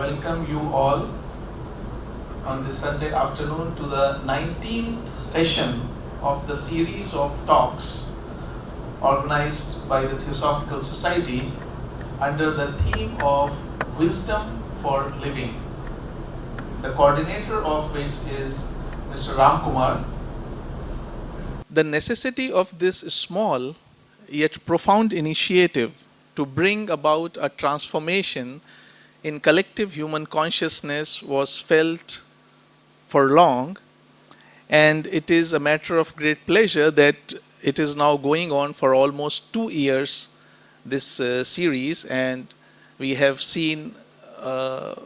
welcome you all on this Sunday afternoon to the 19th session of the series of talks organized by the Theosophical Society under the theme of Wisdom for Living, the coordinator of which is Mr. Ram Kumar. The necessity of this small yet profound initiative to bring about a transformation in collective human consciousness was felt for long, and it is a matter of great pleasure that it is now going on for almost 2 years, this series, and we have seen a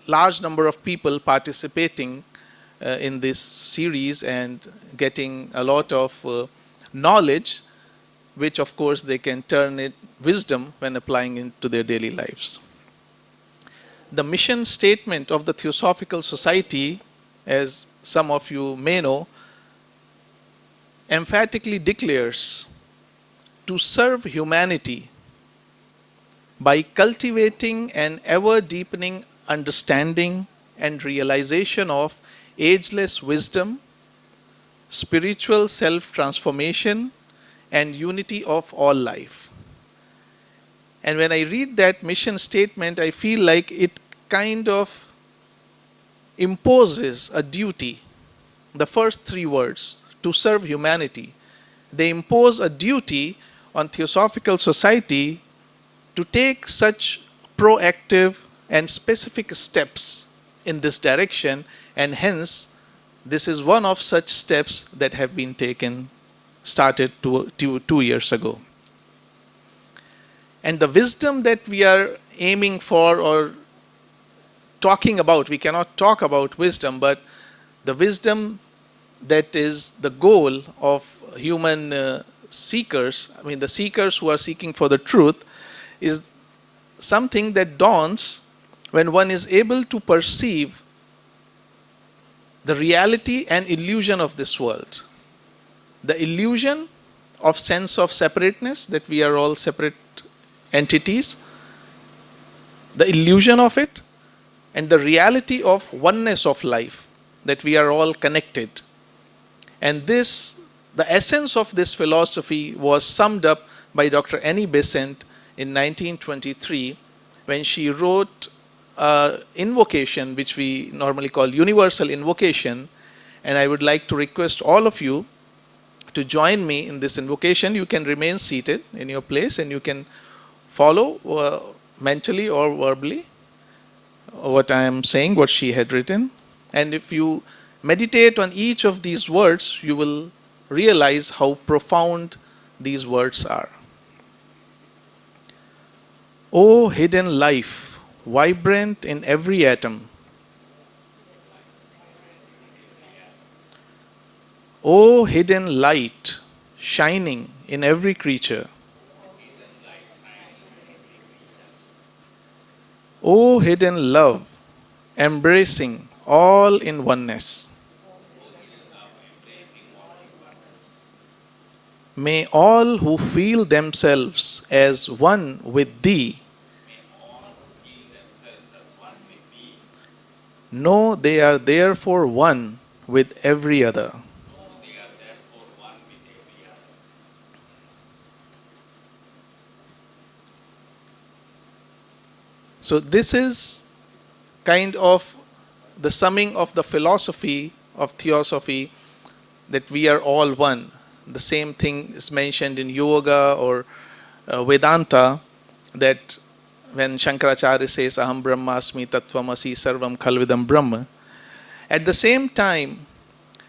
large number of people participating in this series and getting a lot of knowledge, which of course they can turn it wisdom when applying into their daily lives. The mission statement of the Theosophical Society, as some of you may know, emphatically declares to serve humanity by cultivating an ever-deepening understanding and realization of ageless wisdom, spiritual self-transformation, and unity of all life. And when I read that mission statement, I feel like it kind of imposes a duty. The first 3 words, to serve humanity, they impose a duty on Theosophical Society to take such proactive and specific steps in this direction, and hence this is one of such steps that have been started 2 years ago. And the wisdom that we are aiming for or talking about, we cannot talk about wisdom, but the wisdom that is the goal of human seekers, the seekers who are seeking for the truth, is something that dawns when one is able to perceive the reality and illusion of this world. The illusion of sense of separateness, that we are all separate entities, the illusion of it, and the reality of oneness of life, that we are all connected. And this, the essence of this philosophy was summed up by Dr. Annie Besant in 1923 when she wrote an invocation which we normally call universal invocation, and I would like to request all of you to join me in this invocation. You can remain seated in your place and you can follow mentally or verbally what I am saying, what she had written. And if you meditate on each of these words, you will realize how profound these words are. O hidden life, vibrant in every atom. O hidden light, shining in every creature. O hidden love, embracing all in oneness. May all who feel themselves as one with Thee know they are therefore one with every other. So this is kind of the summing of the philosophy of theosophy, that we are all one. The same thing is mentioned in yoga or Vedanta, that when Shankaracharya says Aham Brahmasmi Tattvamasi Sarvam Khalvidam Brahma. At the same time,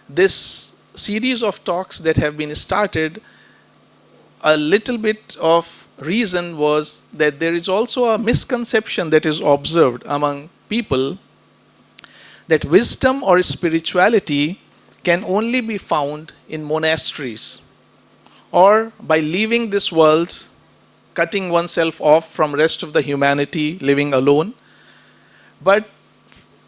this series of talks that have been started, a little bit of reason was that there is also a misconception that is observed among people that wisdom or spirituality can only be found in monasteries or by leaving this world, cutting oneself off from rest of the humanity, living alone. But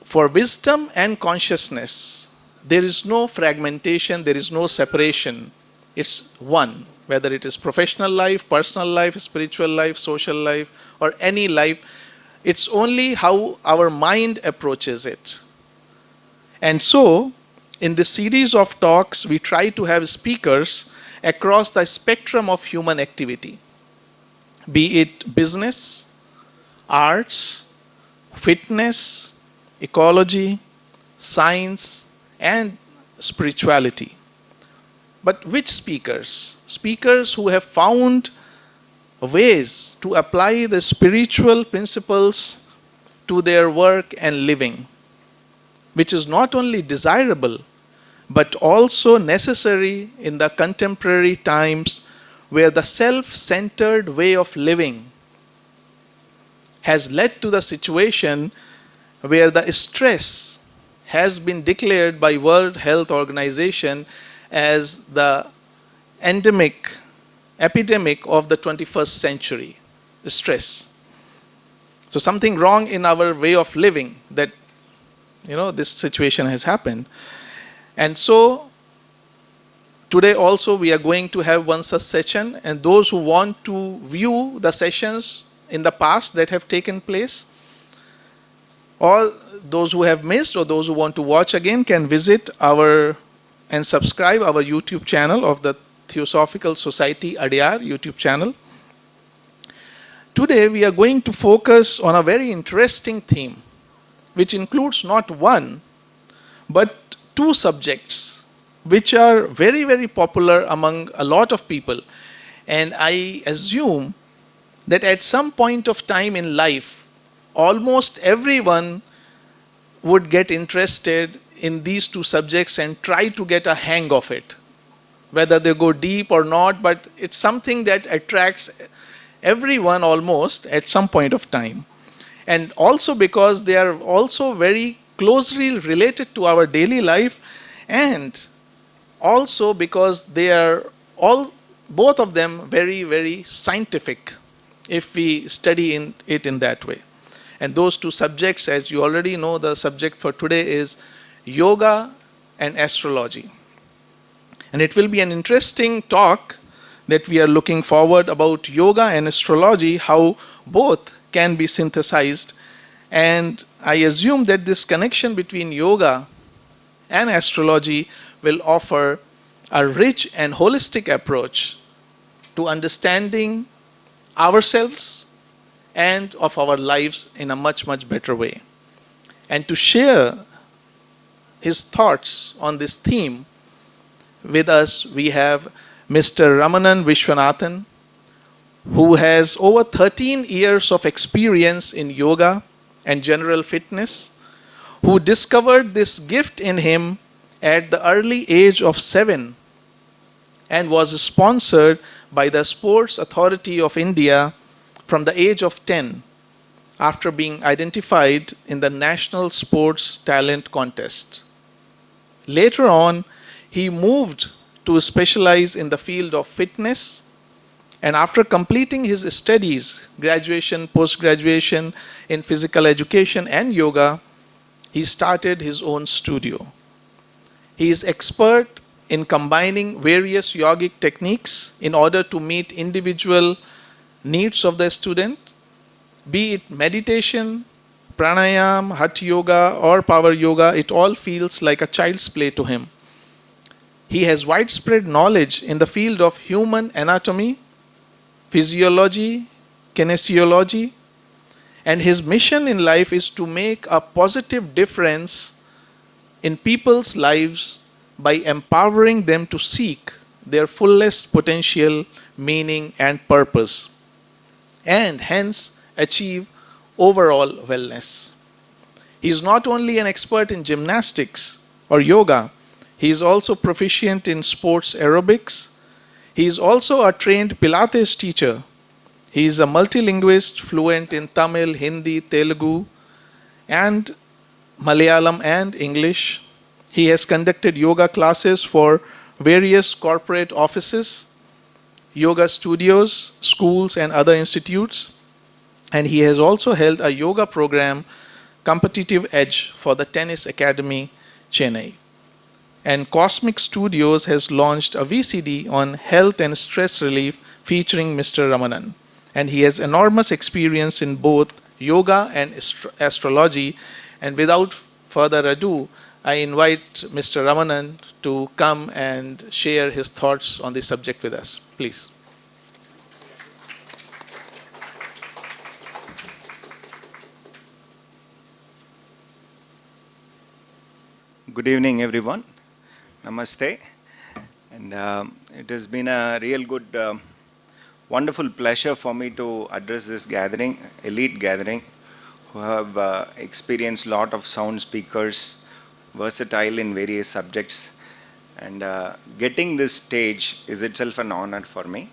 for wisdom and consciousness, there is no fragmentation, there is no separation. It's one. Whether it is professional life, personal life, spiritual life, social life, or any life, It's only how our mind approaches it. And so, in this series of talks, we try to have speakers across the spectrum of human activity, be it business, arts, fitness, ecology, science, and spirituality. But which speakers? Speakers who have found ways to apply the spiritual principles to their work and living, which is not only desirable but also necessary in the contemporary times where the self-centered way of living has led to the situation where the stress has been declared by World Health Organization as the epidemic of the 21st century, stress. So something wrong in our way of living that, this situation has happened. And so today also we are going to have one such session, and those who want to view the sessions in the past that have taken place, or those who have missed or those who want to watch again, can visit and subscribe our YouTube channel of the Theosophical Society Adyar YouTube channel. Today we are going to focus on a very interesting theme, which includes not one, but two subjects, which are very, very popular among a lot of people. And I assume that at some point of time in life, almost everyone would get interested in these two subjects and try to get a hang of it. Whether they go deep or not, but it's something that attracts everyone almost at some point of time. And also because they are also very closely related to our daily life, and also because they are both of them very, very scientific if we study it in that way. And those two subjects, as you already know, the subject for today is yoga and astrology. And it will be an interesting talk that we are looking forward about yoga and astrology, how both can be synthesized. And I assume that this connection between yoga and astrology will offer a rich and holistic approach to understanding ourselves and of our lives in a much, much better way. And to share his thoughts on this theme with us, we have Mr. Ramanan Viswanathan, who has over 13 years of experience in yoga and general fitness, who discovered this gift in him at the early age of 7 and was sponsored by the Sports Authority of India from the age of 10 after being identified in the National Sports Talent Contest. Later on, he moved to specialize in the field of fitness, and after completing his studies, graduation, post-graduation in physical education and yoga, he started his own studio. He is expert in combining various yogic techniques in order to meet individual needs of the student, be it meditation, pranayam, hatha yoga, or power yoga. It all feels like a child's play to him. He has widespread knowledge in the field of human anatomy, physiology, kinesiology, and his mission in life is to make a positive difference in people's lives by empowering them to seek their fullest potential, meaning, and purpose, and hence achieve overall wellness. He is not only an expert in gymnastics or yoga, he is also proficient in sports aerobics. He is also a trained Pilates teacher. He is a multilinguist, fluent in Tamil, Hindi, Telugu, and Malayalam and English. He has conducted yoga classes for various corporate offices, yoga studios, schools, and other institutes. And he has also held a yoga program, Competitive Edge, for the Tennis Academy, Chennai. And Cosmic Studios has launched a VCD on health and stress relief featuring Mr. Ramanan. And he has enormous experience in both yoga and astrology. And without further ado, I invite Mr. Ramanan to come and share his thoughts on the subject with us. Please. Good evening, everyone. Namaste. And it has been a real good, wonderful pleasure for me to address this gathering, elite gathering, who have experienced a lot of sound speakers, versatile in various subjects. And getting this stage is itself an honor for me.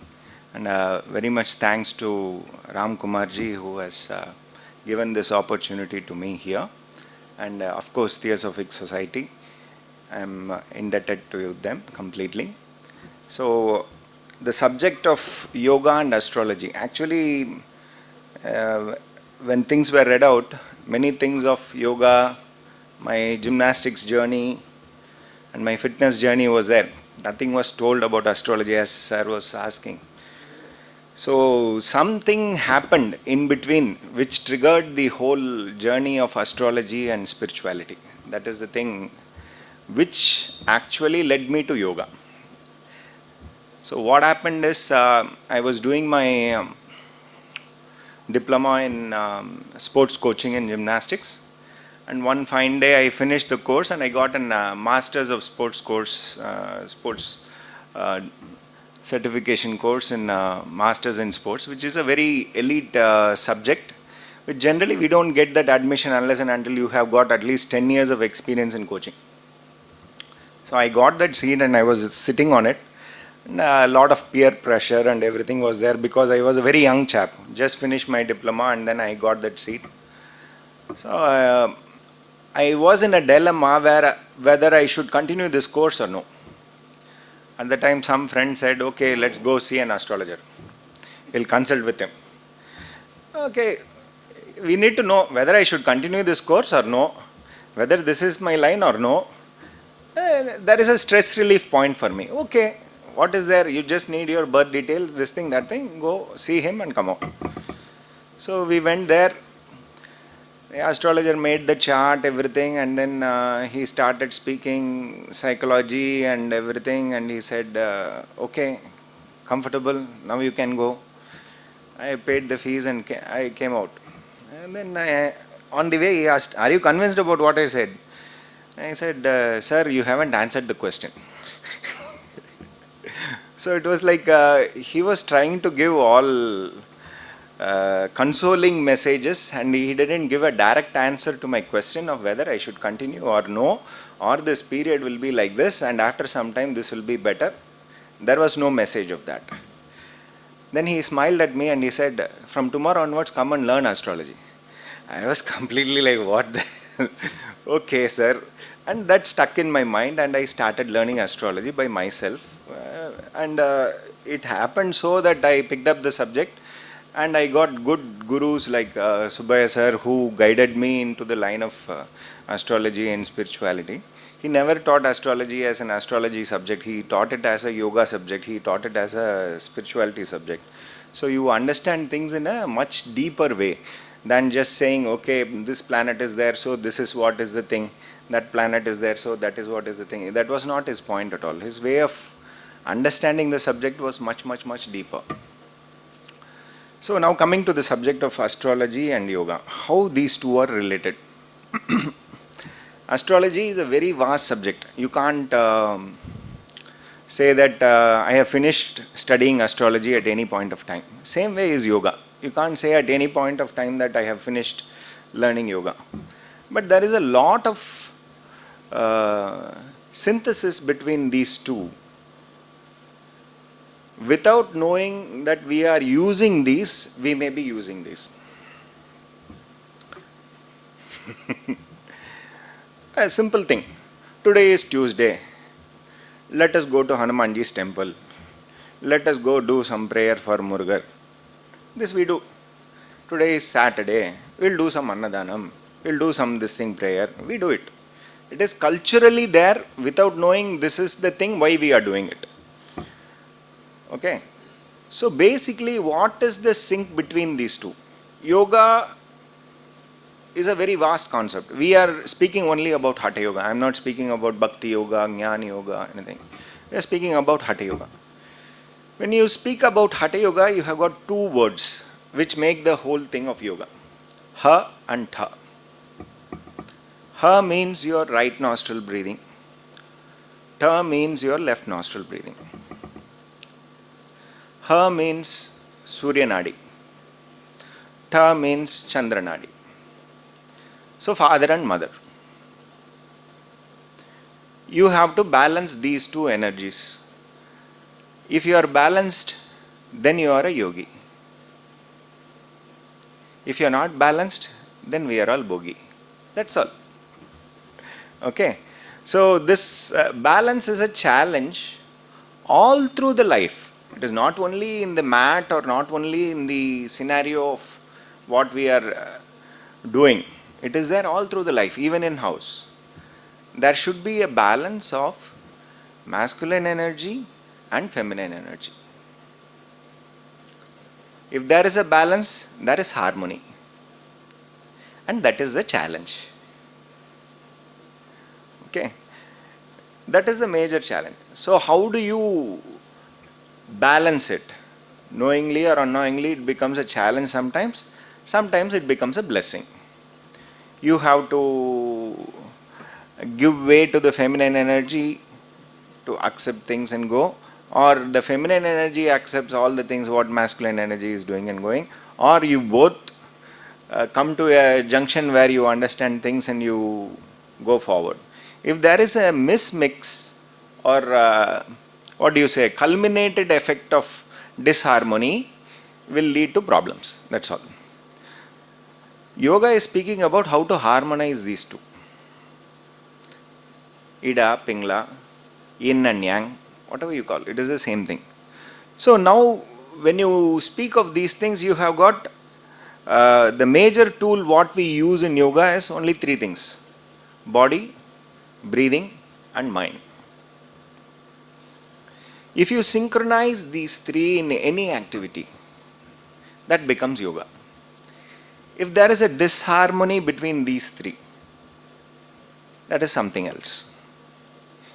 And very much thanks to Ram Kumarji, who has given this opportunity to me here. And of course, Theosophic Society. I'm indebted to them completely. So, the subject of yoga and astrology. Actually, when things were read out, many things of yoga, my gymnastics journey, and my fitness journey was there. Nothing was told about astrology, as sir was asking. So, something happened in between which triggered the whole journey of astrology and spirituality. That is the thing which actually led me to yoga. So what happened is I was doing my diploma in sports coaching and gymnastics, and one fine day I finished the course and I got a Masters of Sports course, sports certification course in Masters in Sports, which is a very elite subject, which generally we don't get that admission unless and until you have got at least 10 years of experience in coaching. So I got that seat and I was sitting on it. And a lot of peer pressure and everything was there because I was a very young chap. Just finished my diploma and then I got that seat. So I was in a dilemma whether I should continue this course or no. At the time, some friend said, "Okay, let's go see an astrologer. We'll consult with him." Okay, we need to know whether I should continue this course or no, whether this is my line or no. There is a stress relief point for me. Okay, what is there? You just need your birth details, this thing, that thing. Go see him and come out. So we went there. The astrologer made the chart, everything, and then he started speaking psychology and everything. And he said, "Okay, comfortable. Now you can go." I paid the fees and I came out. And then on the way he asked, "Are you convinced about what I said?" I said, "Sir, you haven't answered the question." So it was like he was trying to give all consoling messages and he didn't give a direct answer to my question of whether I should continue or no, or this period will be like this and after some time this will be better. There was no message of that. Then he smiled at me and he said, "From tomorrow onwards, come and learn astrology." I was completely like, "What the hell?" Okay, sir. And that stuck in my mind and I started learning astrology by myself. And it happened so that I picked up the subject and I got good gurus like Subbaya sir, who guided me into the line of astrology and spirituality. He never taught astrology as an astrology subject. He taught it as a yoga subject. He taught it as a spirituality subject. So you understand things in a much deeper way than just saying, okay, this planet is there, so this is what is the thing. That planet is there, so that is what is the thing. That was not his point at all. His way of understanding the subject was much, much, much deeper. So now coming to the subject of astrology and yoga, how these two are related. Astrology is a very vast subject. You can't say that I have finished studying astrology at any point of time. Same way is yoga. You can't say at any point of time that I have finished learning yoga. But there is a lot of synthesis between these two. Without knowing that we are using these, we may be using these. A simple thing. Today is Tuesday. Let us go to Hanumanji's temple. Let us go do some prayer for Murugar. This we do. Today is Saturday. We'll do some Annadanam. We'll do some this thing prayer. We do it. It is culturally there without knowing this is the thing why we are doing it. Okay. So basically what is the sync between these two? Yoga is a very vast concept. We are speaking only about Hatha Yoga. I am not speaking about Bhakti Yoga, Jnana Yoga, anything. We are speaking about Hatha Yoga. When you speak about Hatha Yoga, you have got two words which make the whole thing of yoga. Ha and Tha. Ha means your right nostril breathing. Tha means your left nostril breathing. Ha means Surya Nadi. Tha means Chandra Nadi. So father and mother. You have to balance these two energies. If you are balanced, then you are a yogi. If you are not balanced, then we are all bogi. That's all. Okay. So this balance is a challenge all through the life. It is not only in the mat or not only in the scenario of what we are doing. It is there all through the life, even in house. There should be a balance of masculine energy and feminine energy. If there is a balance, there is harmony. And that is the challenge. Okay. That is the major challenge. So how do you balance it? Knowingly or unknowingly, it becomes a challenge sometimes. Sometimes it becomes a blessing. You have to give way to the feminine energy to accept things and go, or the feminine energy accepts all the things what masculine energy is doing and going, or you both come to a junction where you understand things and you go forward. If there is a mismix or what do you say, culminated effect of disharmony will lead to problems. That's all. Yoga is speaking about how to harmonize these two. Ida, Pingla, Yin and Yang, whatever you call it is the same thing. So now when you speak of these things, you have got the major tool what we use in yoga is only three things: body, breathing and mind. If you synchronize these three in any activity, that becomes yoga. If there is a disharmony between these three, that is something else.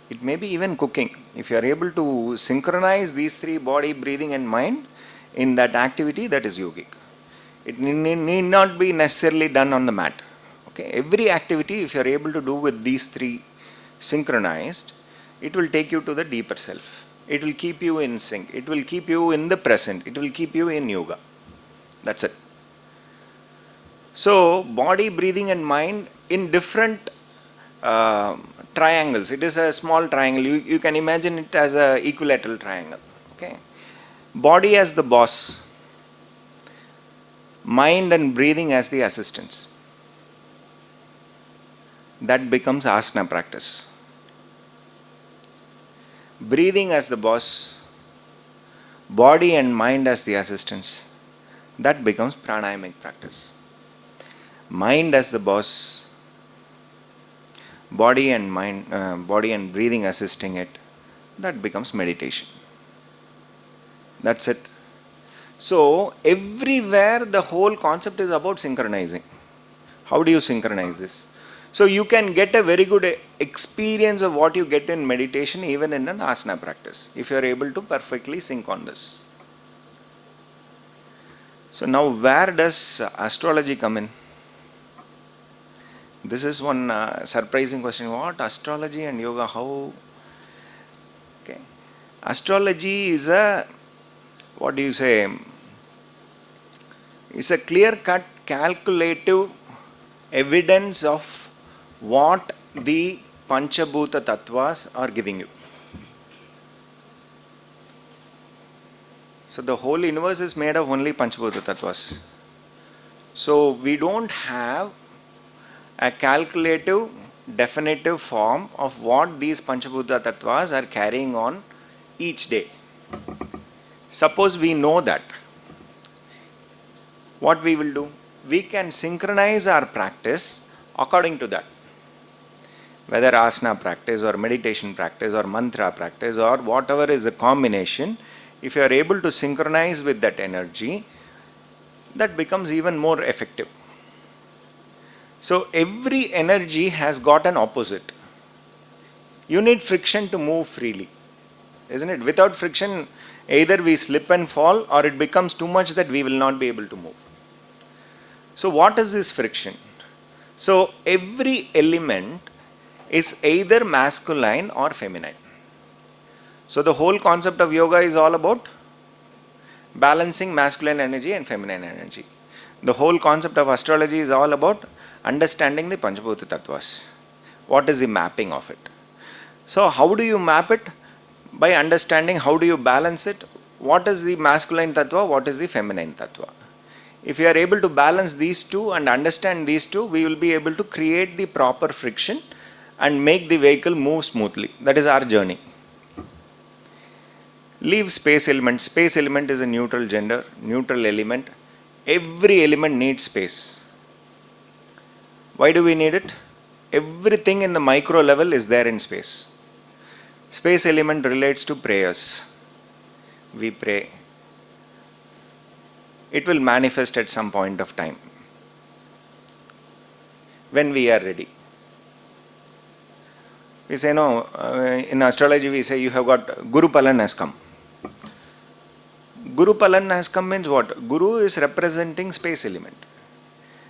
It may be even cooking. If you are able to synchronize these three, body, breathing and mind, in that activity, that is yogic. It need not be necessarily done on the mat. Okay? Every activity, if you are able to do with these three synchronized, it will take you to the deeper self. It will keep you in sync. It will keep you in the present. It will keep you in yoga. That's it. So, body, breathing and mind in different triangles. It is a small triangle. You can imagine it as an equilateral triangle. Okay? Body as the boss. Mind and breathing as the assistants. That becomes asana practice. Breathing as the boss, body and mind as the assistants, that becomes pranayamic practice. Mind as the boss, body and mind, body and breathing assisting it, that becomes meditation. That's it. So everywhere the whole concept is about synchronizing. How do you synchronize this? So you can get a very good experience of what you get in meditation even in an asana practice, if you are able to perfectly sync on this. So now where does astrology come in? This is one surprising question. What? Astrology and yoga, how? Okay. Astrology is a, what do you say? It's a clear-cut, calculative evidence of what the Panchabhuta Tattvas are giving you. So the whole universe is made of only Panchabhuta Tattvas. So we don't have a calculative, definitive form of what these Panchabhuta Tattvas are carrying on each day. Suppose we know that. What we will do? We can synchronize our practice according to that. Whether asana practice or meditation practice or mantra practice or whatever is the combination, if you are able to synchronize with that energy, that becomes even more effective. So every energy has got an opposite. You need friction to move freely, isn't it? Without friction, either we slip and fall or it becomes too much that we will not be able to move. So, what is this friction? So, every element is either masculine or feminine. So, the whole concept of yoga is all about balancing masculine energy and feminine energy. The whole concept of astrology is all about understanding the Panchabhuta Tattvas. What is the mapping of it? So, how do you map it? By understanding how do you balance it? What is the masculine tattva? What is the feminine tattva? If you are able to balance these two and understand these two, we will be able to create the proper friction and make the vehicle move smoothly. That is our journey. Leave space element. Space element is a neutral gender, neutral element. Every element needs space. Why do we need it? Everything in the micro level is there in space. Space element relates to prayers. We pray. It will manifest at some point of time when we are ready. We say no, in astrology we say you have got Guru Palan has come. Guru Palan has come means what? Guru is representing space element.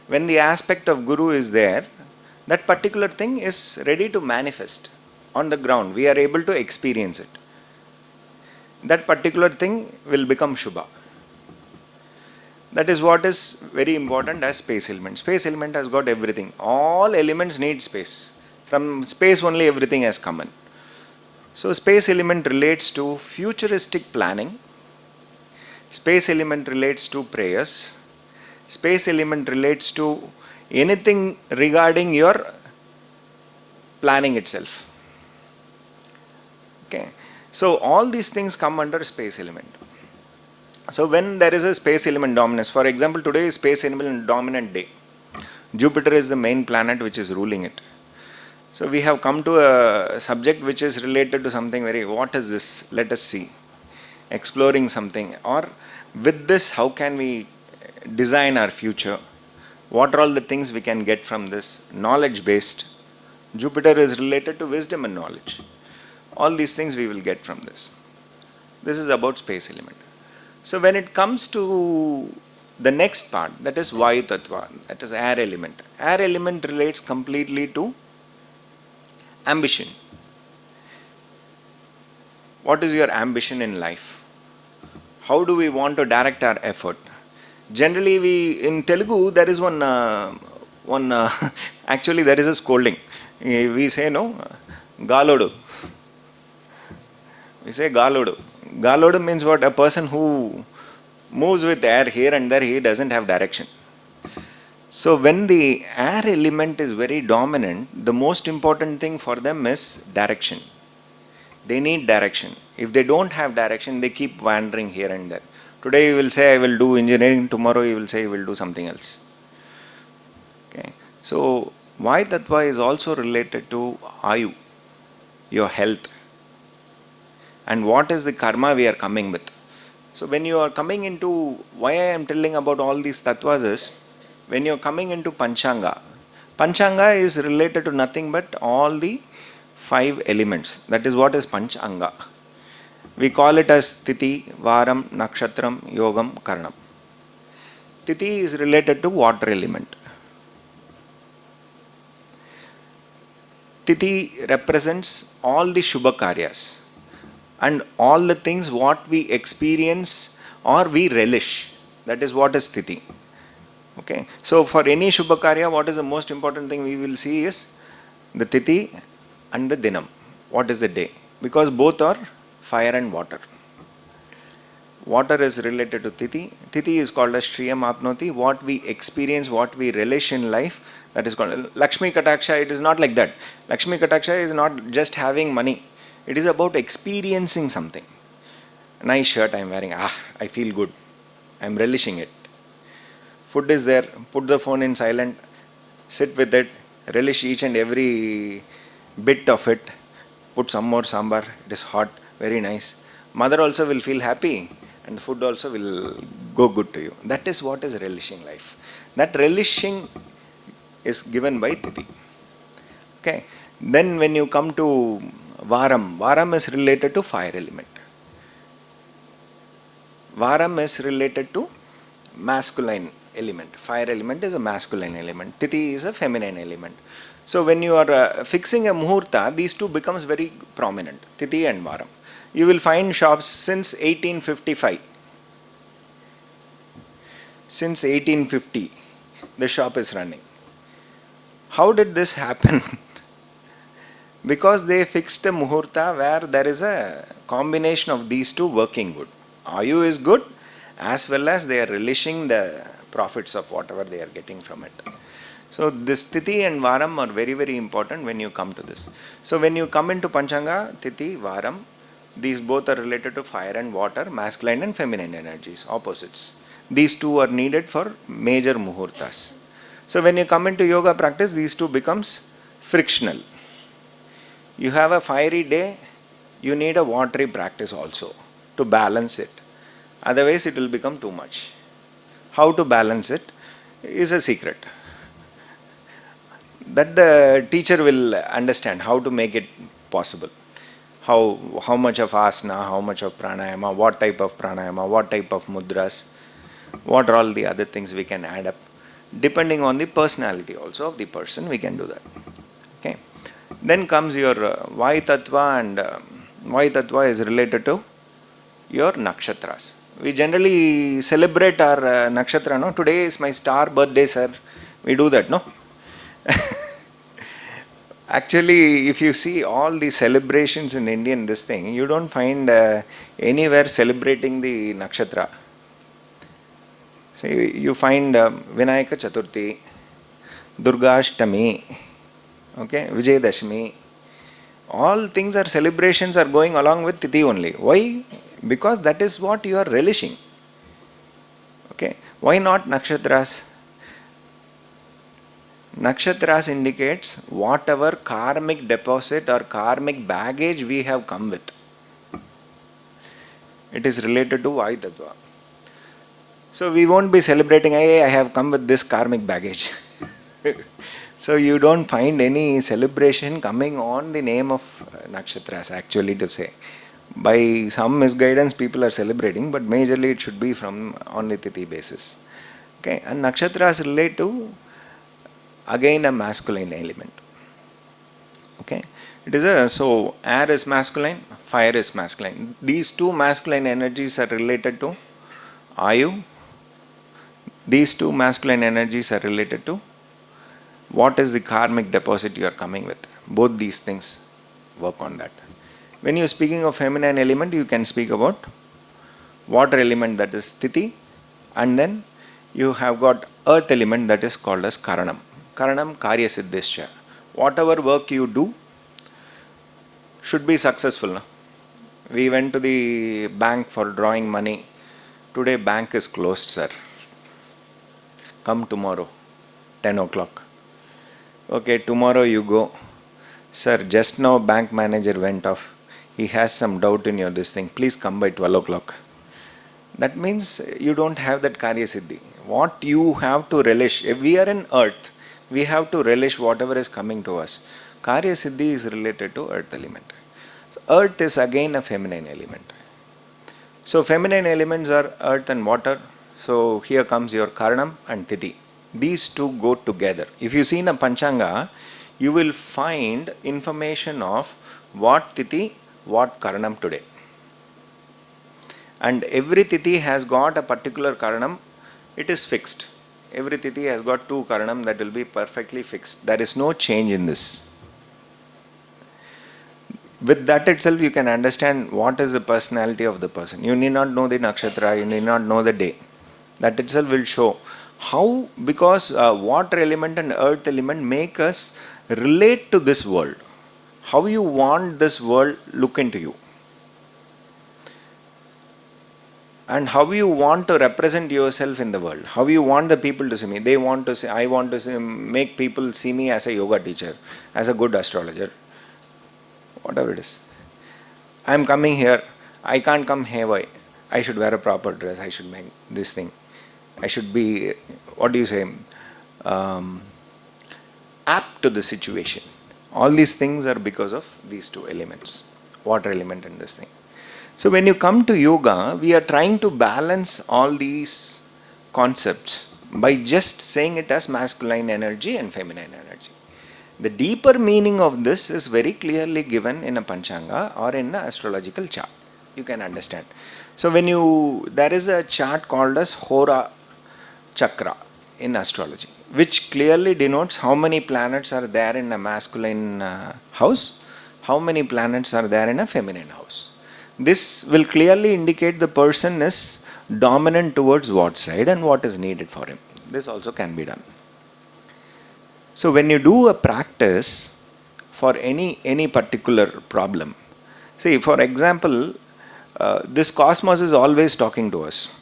When the aspect of Guru is there, that particular thing is ready to manifest on the ground. We are able to experience it. That particular thing will become Shubha. That is what is very important as space element. Space element has got everything. All elements need space. From space only everything has come in. So space element relates to futuristic planning. Space element relates to prayers. Space element relates to anything regarding your planning itself. Okay. So all these things come under space element. So when there is a space element dominance, for example, today is space element dominant day. Jupiter is the main planet which is ruling it. So we have come to a subject which is related to something very, what is this? Let us see. Exploring something, or with this, how can we design our future? What are all the things we can get from this? Knowledge based. Jupiter is related to wisdom and knowledge. All these things we will get from this. This is about space element. So when it comes to the next part, that is Vayu Tattva, that is air element. Air element relates completely to ambition. What is your ambition in life? How do we want to direct our effort? Generally, in Telugu there is actually there is a scolding. We say no, Galodu. We say Galodu. Galodu means what? A person who moves with air here and there, he doesn't have direction. So when the air element is very dominant, the most important thing for them is direction. They need direction. If they don't have direction, they keep wandering here and there. Today you will say I will do engineering, tomorrow you will say you will do something else. Okay. So Vayu Tattva is also related to Ayu, your health. And what is the karma we are coming with. So when you are coming into, why I am telling about all these tattvas is, when you are coming into Panchanga, Panchanga is related to nothing but all the 5 elements. That is what is Panchanga. We call it as Tithi, Varam, Nakshatram, Yogam, Karnam. Tithi is related to water element. Tithi represents all the Shubha Karyas and all the things what we experience or we relish. That is what is Tithi. Okay. So for any Shubha Karya, what is the most important thing we will see is the Tithi and the Dinam. What is the day? Because both are fire and water. Water is related to Tithi. Tithi is called as Shriyam Apnoti. What we experience, what we relish in life, that is called Lakshmi Kataksha. It is not like that. Lakshmi Kataksha is not just having money. It is about experiencing something. Nice shirt I am wearing. I feel good. I am relishing it. Food is there. Put the phone in silent. Sit with it. Relish each and every bit of it. Put some more sambar. It is hot. Very nice. Mother also will feel happy. And the food also will go good to you. That is what is relishing life. That relishing is given by Tithi. Okay. Then when you come to Varam, Varam is related to fire element. Varam is related to masculine element. Fire element is a masculine element. Tithi is a feminine element. So when you are fixing a muhurta, these two becomes very prominent, Tithi and Varam. You will find shops since 1855. Since 1850, the shop is running. How did this happen? Because they fixed a muhurta where there is a combination of these two working good. Ayu is good, as well as they are relishing the profits of whatever they are getting from it. So this Tithi and Varam are very, very important when you come to this. So when you come into Panchanga, Tithi, Varam, these both are related to fire and water, masculine and feminine energies, opposites. These two are needed for major muhurtas. So when you come into yoga practice, these two becomes frictional. You have a fiery day, you need a watery practice also to balance it. Otherwise it will become too much. How to balance it is a secret. That the teacher will understand how to make it possible. How much of asana, how much of pranayama, what type of pranayama, what type of mudras, what are all the other things we can add up. Depending on the personality also of the person, we can do that. Okay. Then comes your Vai Tattva, and Vai Tattva is related to your nakshatras. We generally celebrate our nakshatra, no? Today is my star birthday, sir. We do that, no? Actually, if you see all the celebrations in Indian, this thing, you don't find anywhere celebrating the nakshatra. See, you find Vinayaka Chaturthi, Durga Ashtami, okay, Vijayadashmi. All things are celebrations are going along with Tithi only. Why? Because that is what you are relishing. Okay. Why not nakshatras? Nakshatras indicates whatever karmic deposit or karmic baggage we have come with. It is related to Vai Tattva. So we won't be celebrating, hey, I have come with this karmic baggage. So you don't find any celebration coming on the name of nakshatras, actually, to say. By some misguidance people are celebrating, but majorly it should be from on the Tithi basis. Okay, and nakshatras relate to again a masculine element. Okay, it is a, so air is masculine, fire is masculine. These two masculine energies are related to Ayu. These two masculine energies are related to what is the karmic deposit you are coming with. Both these things work on that. When you are speaking of feminine element, you can speak about water element, that is Tithi, and then you have got earth element, that is called as Karanam. Karanam Karya Siddhischa. Whatever work you do should be successful. No? We went to the bank for drawing money. Today bank is closed, sir. Come tomorrow, 10 o'clock. Okay, tomorrow you go. Sir, just now bank manager went off. He has some doubt in your this thing. Please come by 12 o'clock. That means you don't have that Karya Siddhi. What you have to relish, if we are in earth, we have to relish whatever is coming to us. Karya Siddhi is related to earth element. So earth is again a feminine element. So feminine elements are earth and water. So here comes your Karanam and Tithi. These two go together. If you see in a Panchanga, you will find information of what Tithi, what Karanam today. And every Tithi has got a particular Karanam. It is fixed. Every Tithi has got two Karanam that will be perfectly fixed. There is no change in this. With that itself, you can understand what is the personality of the person. You need not know the nakshatra, you need not know the day. That itself will show how, because water element and earth element make us relate to this world. How you want this world look into you. And how you want to represent yourself in the world. How you want the people to see me. They want to say, I want to say, make people see me as a yoga teacher, as a good astrologer. Whatever it is. I am coming here. I can't come here. Why? I should wear a proper dress. I should make this thing. I should be, what do you say? apt to the situation. All these things are because of these two elements, water element and this thing. So when you come to yoga, we are trying to balance all these concepts by just saying it as masculine energy and feminine energy. The deeper meaning of this is very clearly given in a Panchanga or in an astrological chart. You can understand. So there is a chart called as Hora Chakra in astrology, which clearly denotes how many planets are there in a masculine house, how many planets are there in a feminine house. This will clearly indicate the person is dominant towards what side and what is needed for him. This also can be done. So when you do a practice for any particular problem, see, for example, this cosmos is always talking to us.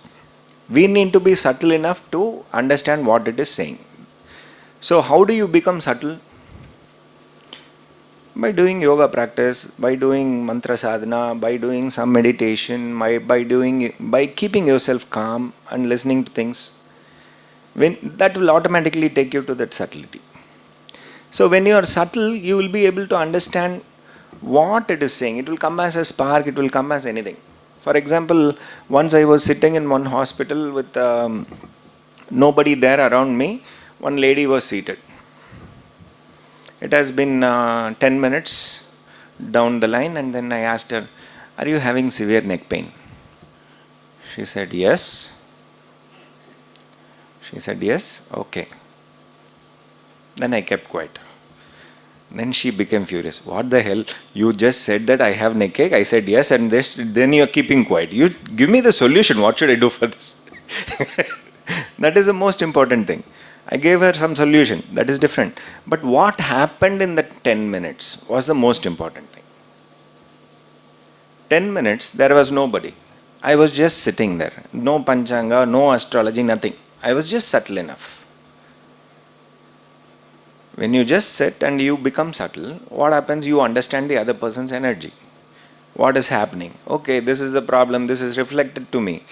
We need to be subtle enough to understand what it is saying. So how do you become subtle? By doing yoga practice, by doing mantra sadhana, by doing some meditation, by keeping yourself calm and listening to things. That will automatically take you to that subtlety. So when you are subtle, you will be able to understand what it is saying. It will come as a spark, it will come as anything. For example, once I was sitting in one hospital with nobody there around me, one lady was seated. It has been 10 minutes down the line, and then I asked her, "Are you having severe neck pain?" She said, "Yes." She said, "Yes, okay." Then I kept quiet. Then she became furious. "What the hell? You just said that I have neck ache." I said yes, and then you're keeping quiet. You give me the solution. What should I do for this? That is the most important thing. I gave her some solution. That is different. But what happened in that 10 minutes was the most important thing. 10 minutes, there was nobody. I was just sitting there. No panchanga, no astrology, nothing. I was just subtle enough. When you just sit and you become subtle, what happens? You understand the other person's energy. What is happening? Okay, this is the problem, this is reflected to me.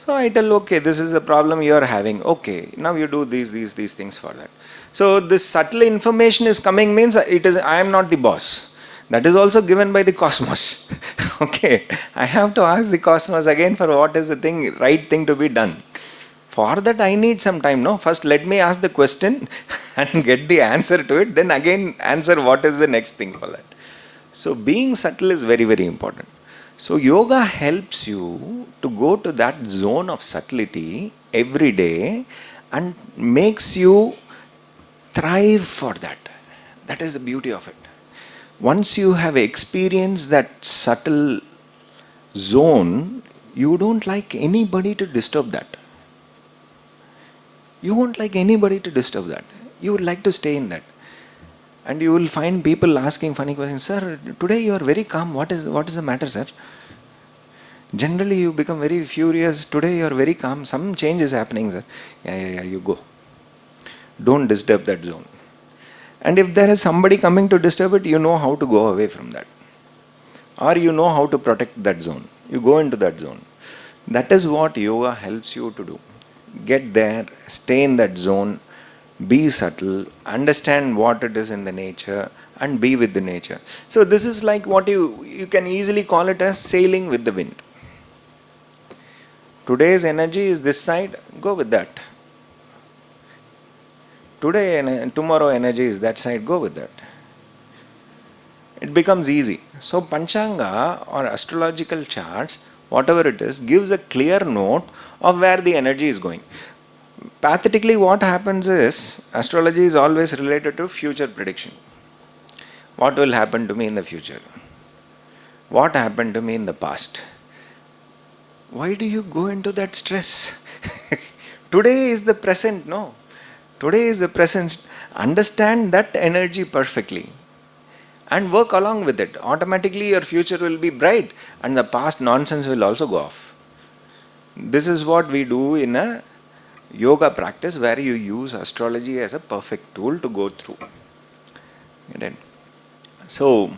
So I tell, okay, this is the problem you are having. Okay, now you do these things for that. So this subtle information is coming means I am not the boss. That is also given by the cosmos. Okay, I have to ask the cosmos again for what is the right thing to be done. For that I need some time, no? First let me ask the question and get the answer to it, then again answer what is the next thing for that. So being subtle is very, very important. So yoga helps you to go to that zone of subtlety every day and makes you thrive for that. That is the beauty of it. Once you have experienced that subtle zone, you don't like anybody to disturb that. You won't like anybody to disturb that. You would like to stay in that. And you will find people asking funny questions. "Sir, today you are very calm. What is the matter, sir?" Generally you become very furious. "Today you are very calm. Some change is happening, sir." Yeah, you go. Don't disturb that zone. And if there is somebody coming to disturb it, you know how to go away from that. Or you know how to protect that zone. You go into that zone. That is what yoga helps you to do. Get there, stay in that zone, be subtle, understand what it is in the nature, and be with the nature. So this is like what you can easily call it as sailing with the wind. Today's energy is this side, go with that. Tomorrow energy is that side, go with that. It becomes easy. So Panchanga or astrological charts, whatever it is, gives a clear note of where the energy is going. Pathetically, what happens is astrology is always related to future prediction. What will happen to me in the future? What happened to me in the past? Why do you go into that stress? Today is the present, no? Today is the present. Understand that energy perfectly and work along with it. Automatically your future will be bright and the past nonsense will also go off. This is what we do in a yoga practice where you use astrology as a perfect tool to go through. So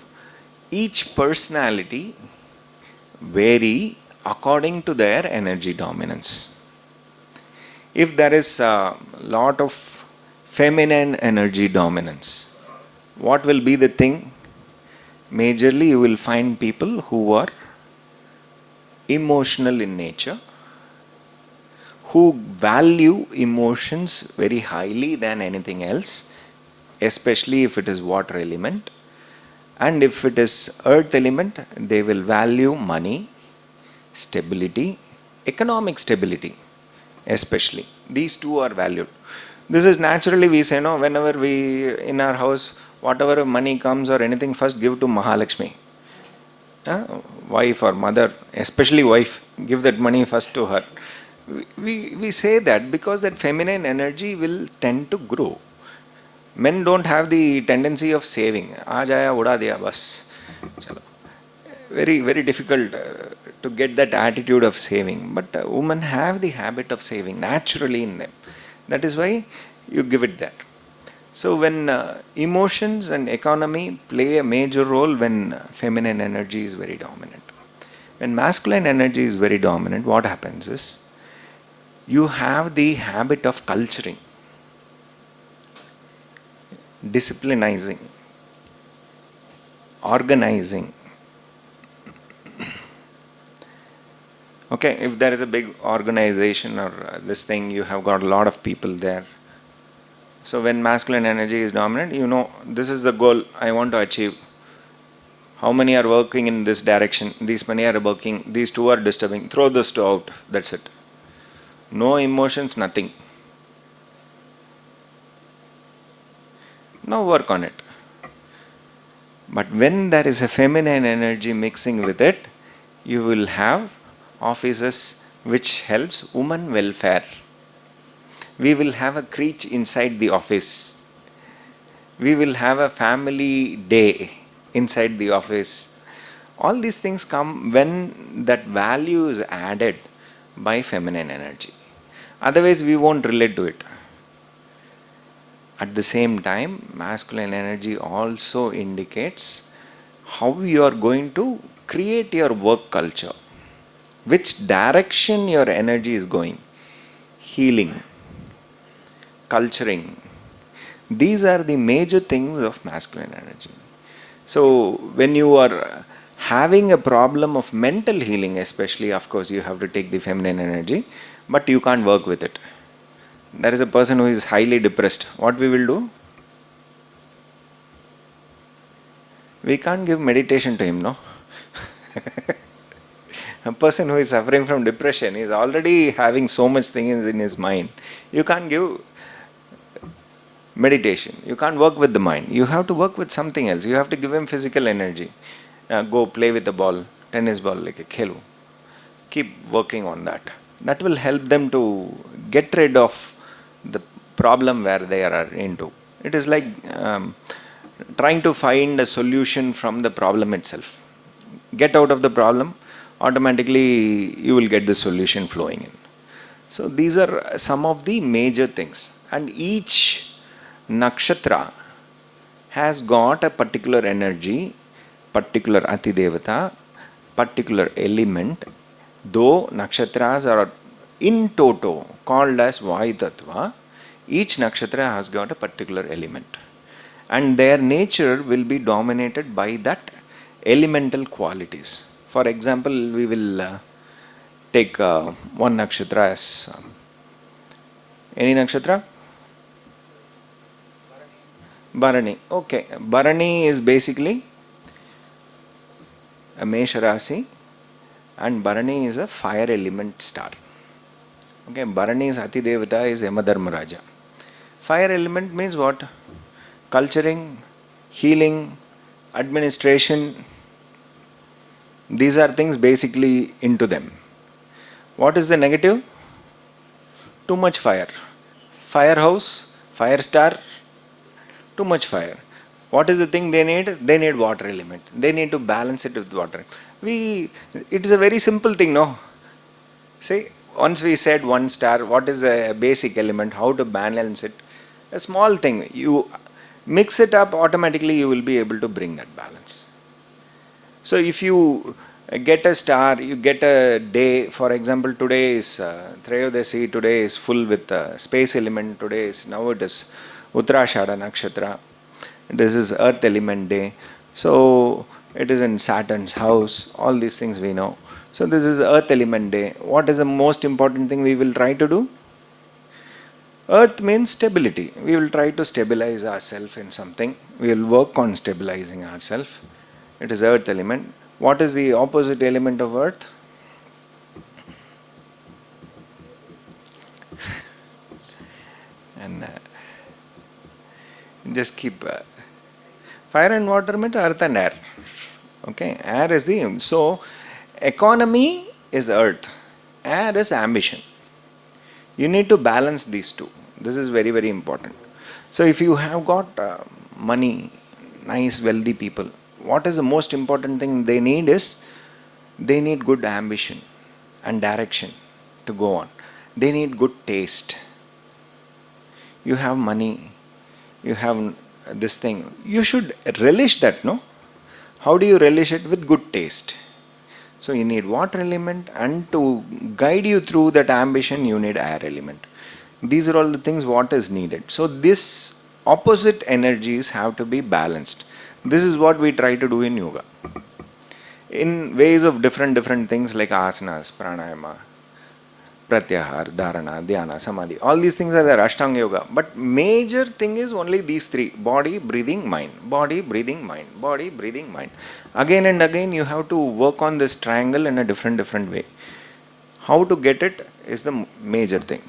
each personality vary according to their energy dominance. If there is a lot of Feminine energy dominance. What will be the thing? Majorly, you will find people who are emotional in nature, who value emotions very highly than anything else, especially if it is water element. And if it is earth element, they will value money, stability, economic stability, especially. These two are valued. This is naturally we say, no, whenever we in our house, whatever money comes or anything, first give to Mahalakshmi. Wife or mother, especially wife, give that money first to her. We say that because that feminine energy will tend to grow. Men don't have the tendency of saving. Aaj aaya uda diya bas. Chalo. Very, very difficult to get that attitude of saving. But women have the habit of saving naturally in them. That is why you give it that. So when emotions and economy play a major role when feminine energy is very dominant. When masculine energy is very dominant, what happens is you have the habit of culturing, disciplinizing, organizing. Okay, if there is a big organization or this thing, you have got a lot of people there. So when masculine energy is dominant, you know, this is the goal I want to achieve. How many are working in this direction? These many are working, these two are disturbing. Throw those two out, that's it. No emotions, nothing. Now work on it. But when there is a feminine energy mixing with it, you will have offices which helps women welfare. We will have a creche inside the office. We will have a family day inside the office. All these things come when that value is added by feminine energy. Otherwise, we won't relate to it. At the same time, masculine energy also indicates how you are going to create your work culture, which direction your energy is going. Healing, culturing. These are the major things of masculine energy. So, when you are having a problem of mental healing, especially, of course, you have to take the feminine energy, but you can't work with it. There is a person who is highly depressed. What we will do? We can't give meditation to him, no? A person who is suffering from depression is already having so much things in his mind. You can't give meditation. You can't work with the mind. You have to work with something else. You have to give him physical energy. Go play with the ball, tennis ball, like a khelu. Keep working on that. That will help them to get rid of the problem where they are into. It is like trying to find a solution from the problem itself. Get out of the problem, automatically you will get the solution flowing in. So these are some of the major things. And each nakshatra has got a particular energy, particular Atidevata, particular element. Though nakshatras are in toto called as Vayutattva, each nakshatra has got a particular element. And their nature will be dominated by that elemental qualities. For example, we will take one nakshatra as any nakshatra? Bharani. Okay, Bharani is basically a Mesha Rasi, and Bharani is a fire element star. Okay, Bharani's Atidevata is Yamadharmaraja. Fire element means what? Culturing, healing, administration. These are things basically into them. What is the negative? Too much fire. Firehouse, fire star, too much fire. What is the thing they need? They need water element. They need to balance it with water. It is a very simple thing, no? See, once we said one star, what is the basic element? How to balance it? A small thing. You mix it up, automatically you will be able to bring that balance. So if you get a star, you get a day, for example, today is Trayodasi, today is full with space element, now it is Uttarashada Nakshatra. This is Earth element day. So it is in Saturn's house. All these things we know. So this is Earth element day. What is the most important thing we will try to do? Earth means stability. We will try to stabilize ourselves in something. We will work on stabilizing ourselves. It is Earth element. What is the opposite element of Earth? And just keep fire and water means earth and air. Okay, air is the so economy is earth, air is ambition. You need to balance these two. This is very, very important. So if you have got money, nice, wealthy people, what is the most important thing they need is they need good ambition and direction to go on. They need good taste. You have money, you have this thing. You should relish that, no? How do you relish it? With good taste. So you need water element, and to guide you through that ambition, you need air element. These are all the things what is needed. So this opposite energies have to be balanced. This is what we try to do in yoga. In ways of different things like asanas, pranayama, pratyahar, dharana, dhyana, samadhi. All these things are there, Ashtanga Yoga. But major thing is only these three: body, breathing, mind. Body, breathing, mind. Body, breathing, mind. Again and again you have to work on this triangle in a different way. How to get it is the major thing.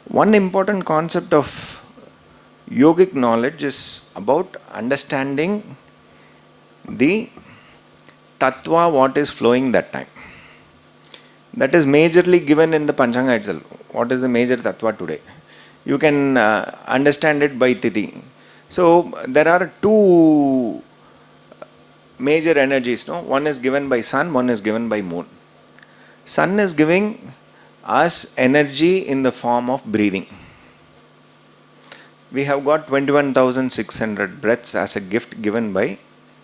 One important concept of yogic knowledge is about understanding the tattva, what is flowing that time. That is majorly given in the Panchanga itself. What is the major tattva today? You can understand it by Tithi. So there are two major energies. No, one is given by sun, one is given by moon. Sun is giving us energy in the form of breathing. We have got 21,600 breaths as a gift given by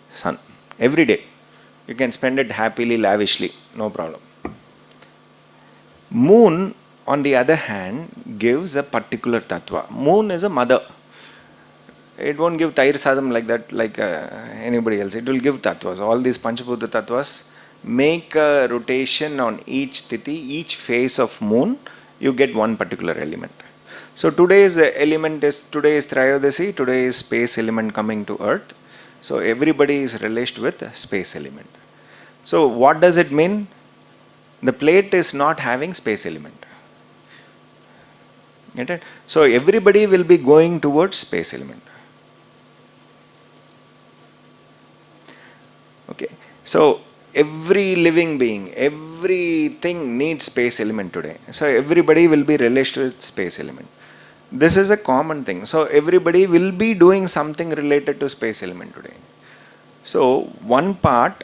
sun every day. You can spend it happily, lavishly, no problem. Moon, on the other hand, gives a particular tattva. Moon is a mother. It won't give Tair Sadam like that, like anybody else. It will give tattvas. All these Panchabhuta tattvas make a rotation on each tithi, each phase of moon, you get one particular element. So today's element is, today is Trayodasi, today is space element coming to earth. So everybody is relished with space element. So what does it mean? The plate is not having space element. Get it? So everybody will be going towards space element. Okay. So every living being, everything needs space element today. So everybody will be relished with space element. This is a common thing. So everybody will be doing something related to space element today. So one part,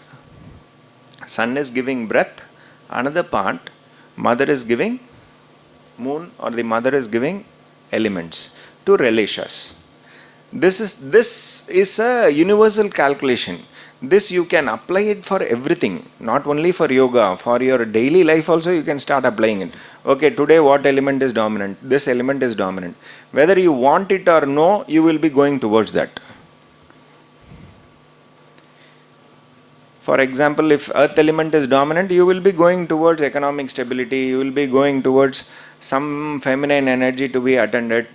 sun is giving breath. Another part, mother is giving moon, or the mother is giving elements to relish us. This is a universal calculation. This you can apply it for everything, not only for yoga, for your daily life also you can start applying it. Okay, today what element is dominant? This element is dominant. Whether you want it or no, you will be going towards that. For example, if earth element is dominant, you will be going towards economic stability, you will be going towards some feminine energy to be attended.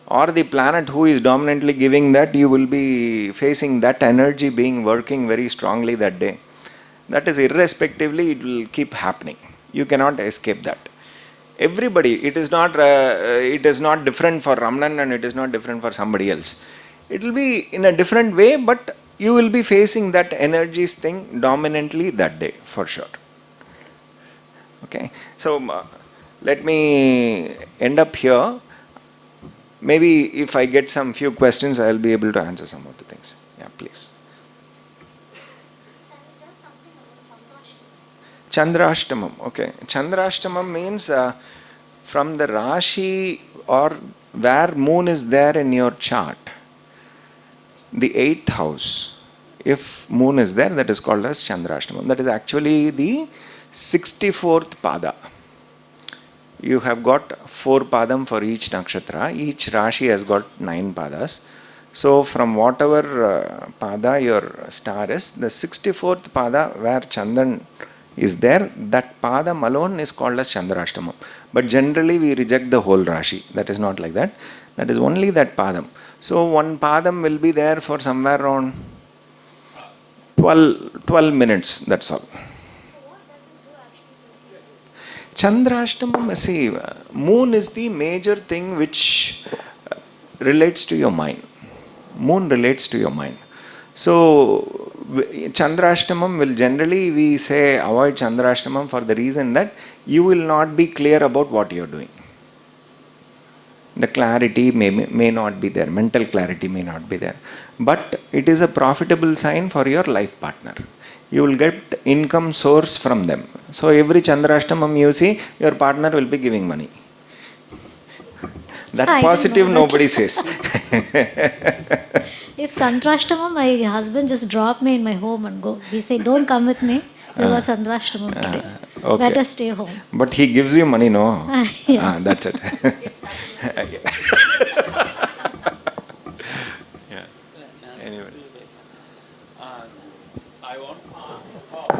Or the planet who is dominantly giving that, you will be facing that energy being working very strongly that day. That is, irrespectively, it will keep happening. You cannot escape that. Everybody, it is not different for Ramanan and it is not different for somebody else. It will be in a different way, but you will be facing that energies thing dominantly that day for sure. Okay, so let me end up here. Maybe if I get some few questions, I will be able to answer some of the things. Yeah, please. Chandrashtamam. Okay, Chandrashtamam means from the Rashi or where moon is there in your chart, the 8th house, if moon is there, that is called as Chandrashtamam. That is actually the 64th pada. you have got 4 padam for each nakshatra. Each Rashi has got 9 padas. So from whatever pada your star is, the 64th pada where Chandan is there, that padam alone is called as Chandrashtamam. But generally we reject the whole Rashi. That is not like that. That is only that padam. So one padam will be there for somewhere around 12 minutes, that's all. Chandrashtamam, see, moon is the major thing which relates to your mind. Moon relates to your mind. So, Chandrashtamam will generally, we say avoid Chandrashtamam for the reason that you will not be clear about what you are doing. The clarity may not be there, mental clarity may not be there. But it is a profitable sign for your life partner. You will get income source from them. So every Chandrashtamam you see, your partner will be giving money. That I positive didn't know that. nobody says. If Sandrashtamam, my husband just dropped me in my home and go. He said, "Don't come with me. There was Sandrashtamam today. Okay. Better stay home." But he gives you money, no? Yeah. That's it. Yeah. Anyway. I want to ask about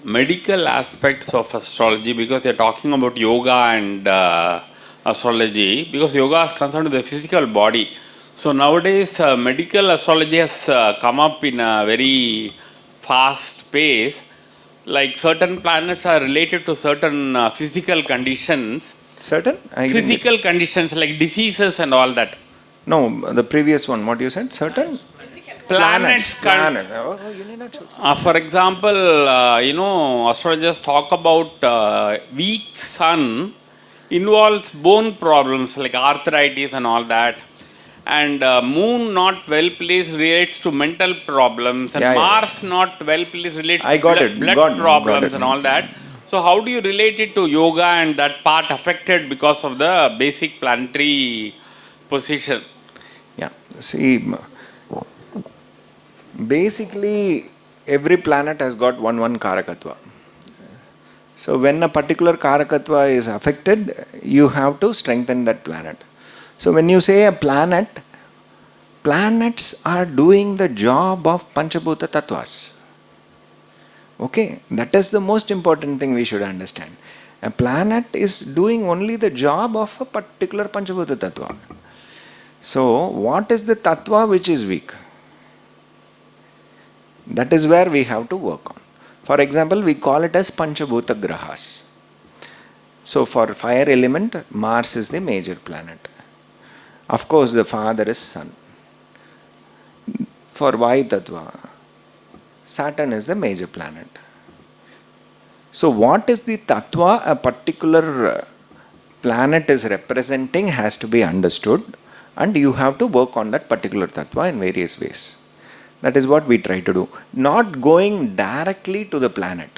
medical aspects of astrology, because they're talking about yoga and astrology, because yoga is concerned with the physical body. So nowadays, medical astrology has come up in a very fast pace. Like certain planets are related to certain physical conditions, Certain? I didn't get. physical conditions like diseases and all that. No, the previous one, what you said? Certain? Planets, Planet. Oh, you need not choose. For example, astrologers talk about weak sun involves bone problems like arthritis and all that. And moon not well placed relates to mental problems, and Yeah, yeah, Mars not well placed relates I to got it. blood Got problems it. and all that. So how do you relate it to yoga and that part affected because of the basic planetary position? Yeah. See, basically, every planet has got one Karakatva. So when a particular Karakatva is affected, you have to strengthen that planet. So when you say a planet, planets are doing the job of Panchabhuta Tattvas. Okay, that is the most important thing we should understand. A planet is doing only the job of a particular Panchabhuta Tattva. So, what is the Tattva which is weak? That is where we have to work on. For example, we call it as Panchabhuta Grahas. So, for fire element, Mars is the major planet. Of course, the father is Sun. For Vayu Tattva, Saturn is the major planet. So, what is the tattva a particular planet is representing has to be understood, and you have to work on that particular tattva in various ways. That is what we try to do. Not going directly to the planet.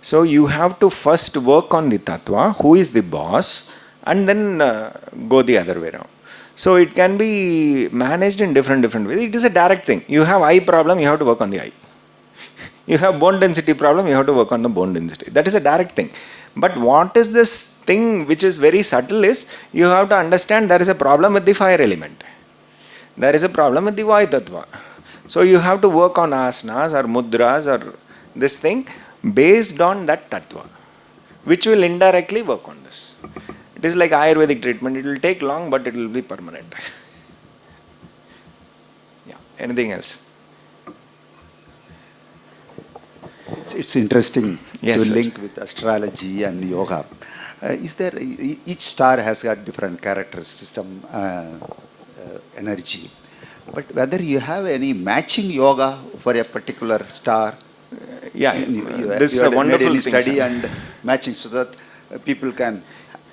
So, you have to first work on the tattva, who is the boss, and then go the other way around. So, it can be managed in different ways. It is a direct thing. You have eye problem, you have to work on the eye. You have bone density problem, you have to work on the bone density. That is a direct thing. But what is this thing which is very subtle is, you have to understand there is a problem with the fire element. There is a problem with the Vayu Tattva. So you have to work on asanas or mudras or this thing based on that Tattva, which will indirectly work on this. It is like Ayurvedic treatment. It will take long, but it will be permanent. Yeah. Anything else? It's interesting Yes, to sir. link with astrology and yoga. Is there each star has got different characteristics, some energy, but whether you have any matching yoga for a particular star? Yeah, this is You a had made wonderful any thing, study sir. and matching so that people can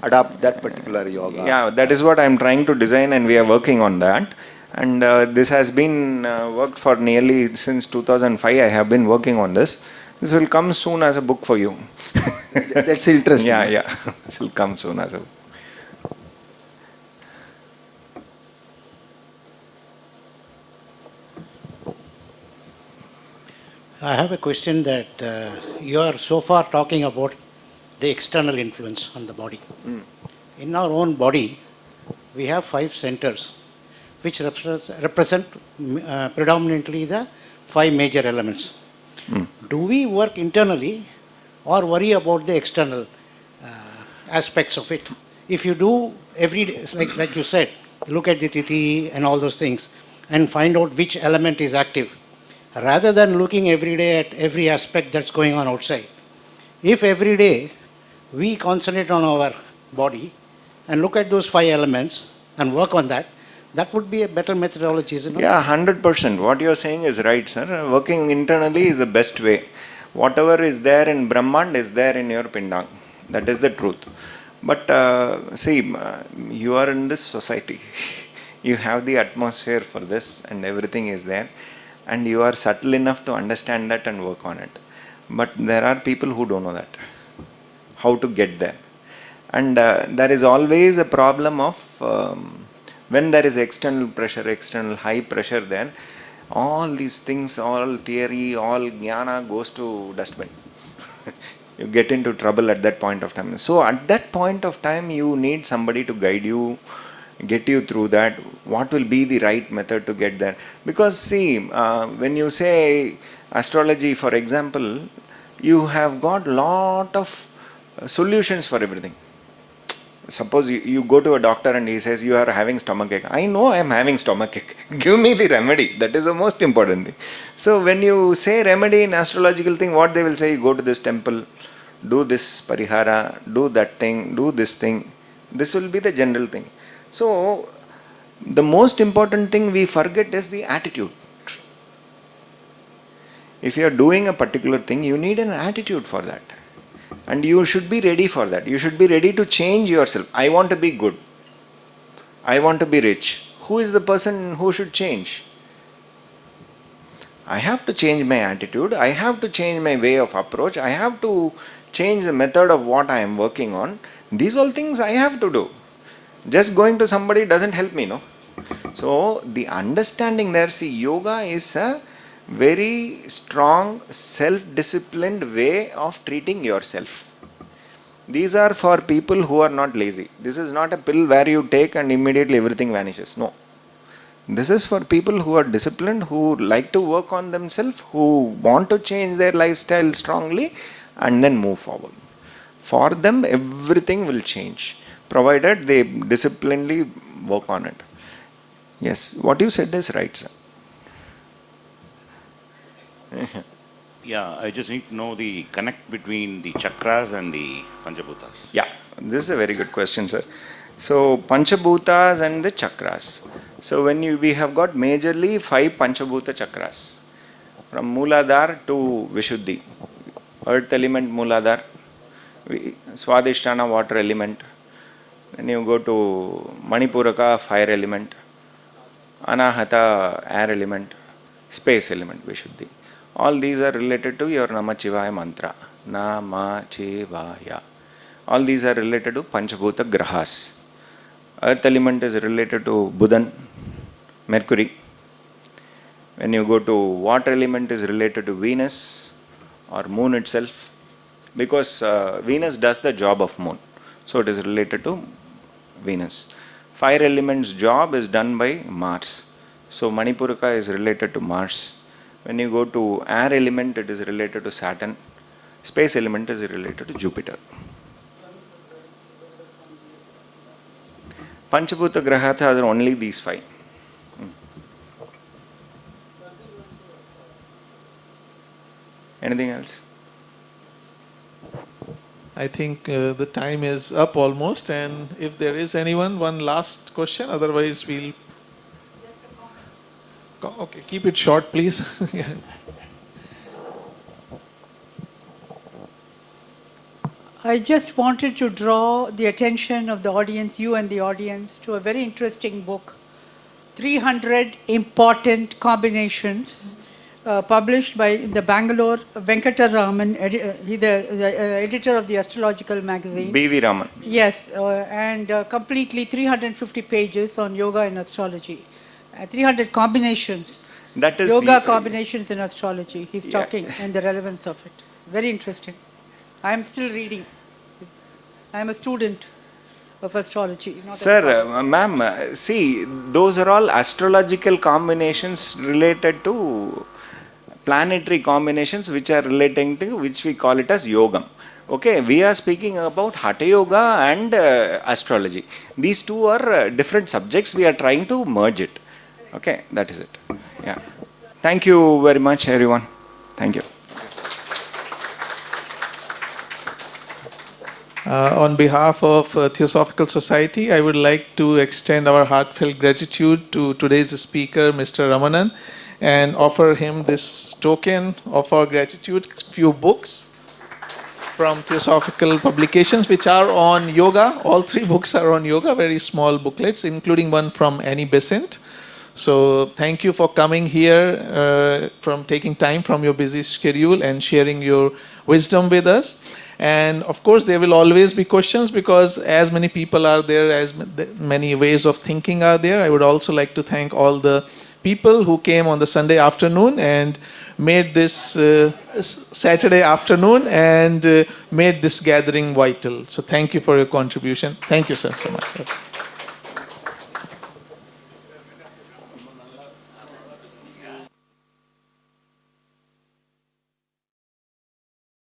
adopt that particular yoga. Yeah, that is what I am trying to design, and we are working on that. And this has been worked for nearly since 2005. I have been working on this. This will come soon as a book for you. That's interesting. Yeah, yeah. This will come soon as a. I have a question that you are so far talking about the external influence on the body. In our own body, we have 5 centers which represent predominantly the 5 major elements. Do we work internally or worry about the external aspects of it? If you do every day, like you said, look at the tithi and all those things and find out which element is active, rather than looking every day at every aspect that's going on outside. If every day we concentrate on our body and look at those 5 elements and work on that, that would be a better methodology, isn't it? Yeah, 100%. What you're saying is right, sir. Working internally is the best way. Whatever is there in Brahmand is there in your Pindang. That is the truth. But see, you are in this society. You have the atmosphere for this and everything is there. And you are subtle enough to understand that and work on it. But there are people who don't know that. How to get there. And there is always a problem of when there is external pressure, external high pressure there, all these things, all theory, all jnana goes to dustbin. You get into trouble at that point of time. So at that point of time, you need somebody to guide you, get you through that. What will be the right method to get there? Because see, when you say astrology, for example, you have got lot of solutions for everything. Suppose you go to a doctor and he says you are having stomachache. I know I am having stomachache. Give me the remedy. That is the most important thing. So when you say remedy in astrological thing, what they will say, you go to this temple, do this parihara, do that thing, do this thing. This will be the general thing. So the most important thing we forget is the attitude. If you are doing a particular thing, you need an attitude for that. And you should be ready for that. You should be ready to change yourself. I want to be good. I want to be rich. Who is the person who should change? I have to change my attitude. I have to change my way of approach. I have to change the method of what I am working on. These all things I have to do. Just going to somebody doesn't help me, no? So the understanding there, see, yoga is a very strong self-disciplined way of treating yourself. These are for people who are not lazy. This is not a pill where you take and immediately everything vanishes. No. This is for people who are disciplined, who like to work on themselves, who want to change their lifestyle strongly and then move forward. For them, everything will change, provided they disciplinedly work on it. Yes, what you said is right, sir. Yeah, I just need to know the connect between the chakras and the Panchabhutas. Yeah, this is a very good question, sir. So, Panchabhutas and the chakras. So, we have got majorly 5 Panchabhuta chakras. From Mooladhara to Vishuddhi. Earth element Mooladhara. Swadhisthana water element. Then you go to Manipuraka fire element. Anahata air element. Space element Vishuddhi. All these are related to your Namachivaya mantra. Namachivaya. All these are related to Panchabhuta Grahas. Earth element is related to Buddhan, Mercury. When you go to water element is related to Venus or moon itself. Because Venus does the job of moon. So it is related to Venus. Fire element's job is done by Mars. So Manipuraka is related to Mars. When you go to air element, it is related to Saturn. Space element is related to Jupiter. Panchabhuta Grahas are only these 5. Anything else? I think the time is up almost, and if there is anyone, one last question, otherwise we'll... Okay, keep it short, please. Yeah. I just wanted to draw the attention of the audience, you and the audience, to a very interesting book, 300 Important Combinations, published by the Bangalore Venkata Raman, he's the editor of the Astrological magazine. B.V. Raman. Yes, and completely 350 pages on yoga and astrology. 300 combinations. That is Yoga combinations in astrology. He's Yeah. talking and the relevance of it. Very interesting. I am still reading. I'm a student of astrology. Not Sir, ma'am, see, those are all astrological combinations related to planetary combinations which are relating to which we call it as yogam. Okay, we are speaking about Hatha Yoga and astrology. These two are different subjects. We are trying to merge it. Okay, that is it. Yeah. Thank you very much, everyone. Thank you. On behalf of Theosophical Society, I would like to extend our heartfelt gratitude to today's speaker, Mr. Ramanan, and offer him this token of our gratitude, few books from Theosophical Publications, which are on yoga. All three books are on yoga, very small booklets, including one from Annie Besant. So thank you for coming here, from taking time from your busy schedule and sharing your wisdom with us. And of course, there will always be questions because as many people are there, as many ways of thinking are there. I would also like to thank all the people who came on the Sunday afternoon and made this Saturday afternoon and made this gathering vital. So thank you for your contribution. Thank you, sir, so much.